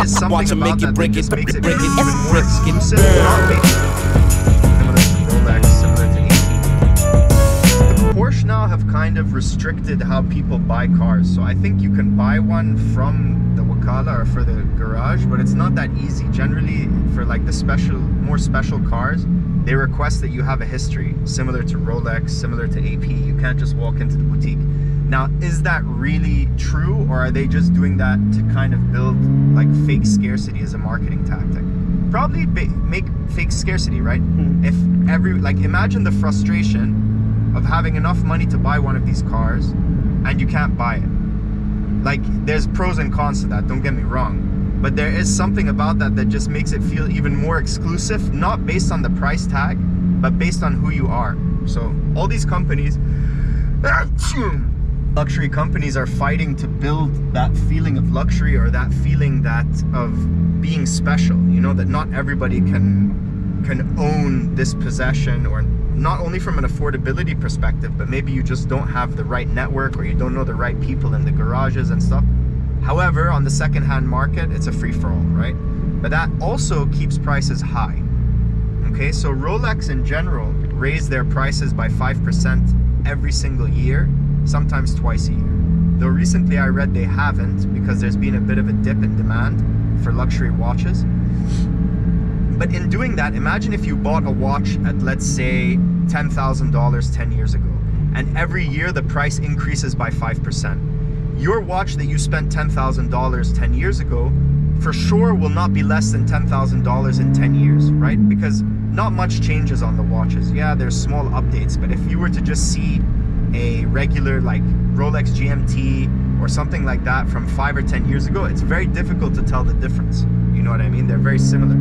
is something Watch 'em about make it, that break that just it, makes it break it, even more break it. exclusive. Not maybe similar to Rolex, similar to esteemed. Porsche now have kind of restricted how people buy cars. So I think you can buy one from the Wakala or for the garage, but it's not that easy. Generally, for like the more special cars, they request that you have a history similar to Rolex, similar to AP. You can't just walk into the boutique. Now, is that really true, or are they just doing that to kind of build like fake scarcity as a marketing tactic? Probably make fake scarcity, right? If imagine the frustration of having enough money to buy one of these cars and you can't buy it. Like, there's pros and cons to that, don't get me wrong, but there is something about that that just makes it feel even more exclusive, not based on the price tag, but based on who you are. So all these companies, luxury companies, are fighting to build that feeling of luxury, or that feeling that of being special, you know, that not everybody can own this possession, or not only from an affordability perspective, but maybe you just don't have the right network, or you don't know the right people in the garages and stuff. However, on the second-hand market, it's a free-for-all, right? But that also keeps prices high. Okay, so Rolex in general raise their prices by 5% every single year, sometimes twice a year. Though recently I read they haven't, because there's been a bit of a dip in demand for luxury watches. But in doing that, imagine if you bought a watch at, let's say, $10,000 10 years ago, and every year the price increases by 5%. Your watch that you spent $10,000 10 years ago for sure will not be less than $10,000 in 10 years, right? Because not much changes on the watches. Yeah, there's small updates, but if you were to just see a regular like Rolex GMT or something like that from 5 or 10 years ago, it's very difficult to tell the difference. You know what I mean? They're very similar.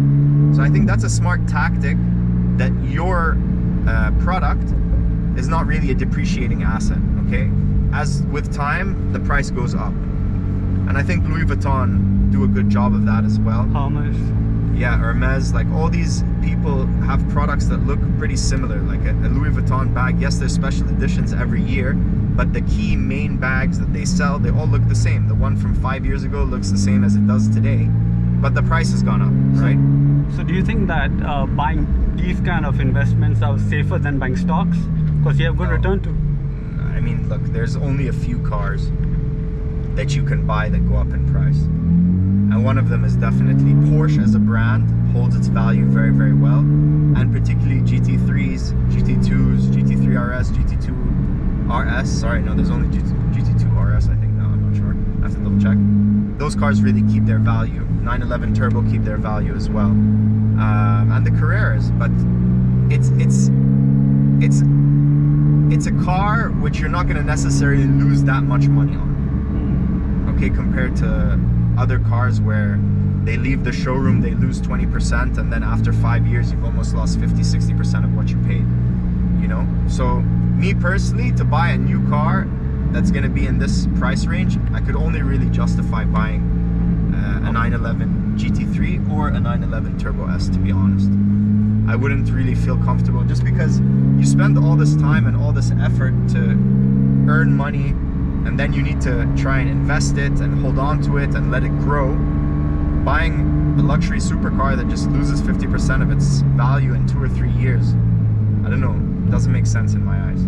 So I think that's a smart tactic, that your product is not really a depreciating asset, okay? As with time, the price goes up. And I think Louis Vuitton do a good job of that as well. Hermes. Yeah, Hermes, like all these people have products that look pretty similar. Like a Louis Vuitton bag, yes, there's special editions every year, but the key main bags that they sell, they all look the same. The one from 5 years ago looks the same as it does today, but the price has gone up, right? So do you think that buying these kind of investments are safer than buying stocks? Because you have good return too. I mean, look, there's only a few cars that you can buy that go up in price. And one of them is definitely Porsche as a brand holds its value very, very well. And particularly GT3s, GT2s, GT3 RS, GT2 RS. Sorry, no, there's only GT2 RS, I think now, I'm not sure. I have to double check. Those cars really keep their value. 911 Turbo keep their value as well. And the Carreras, but it's a car which you're not going to necessarily lose that much money on, okay, compared to other cars where they leave the showroom, they lose 20%, and then after 5 years you've almost lost 50-60% of what you paid, you know? So me personally, to buy a new car that's going to be in this price range, I could only really justify buying a 911 GT3 or a 911 Turbo S, to be honest. I wouldn't really feel comfortable, just because you spend all this time and all this effort to earn money, and then you need to try and invest it and hold on to it and let it grow. Buying a luxury supercar that just loses 50% of its value in 2 or 3 years, I don't know, it doesn't make sense in my eyes.